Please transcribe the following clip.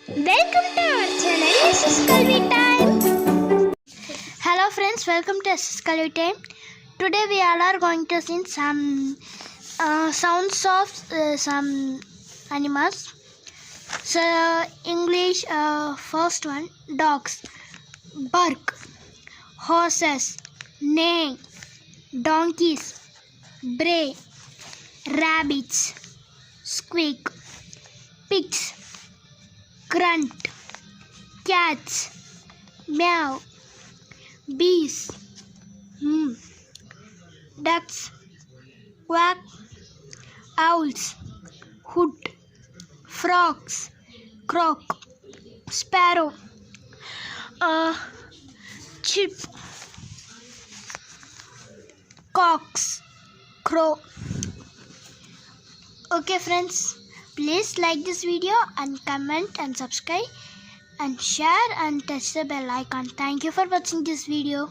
Welcome to our channel SS Kalvi Time. Hello friends, welcome to SS Kalvi Time. Today we all are going to sing some sounds of some animals. So English, first one, dogs, bark, horses, neigh, donkeys, bray, rabbits, squeak, pigs, grunt, cats, meow, bees, ducks, quack, owls, hoot, frogs, croak, sparrow, chip, cocks, crow. Okay friends, please like this video and comment and subscribe and share and touch the bell icon. Thank you for watching this video.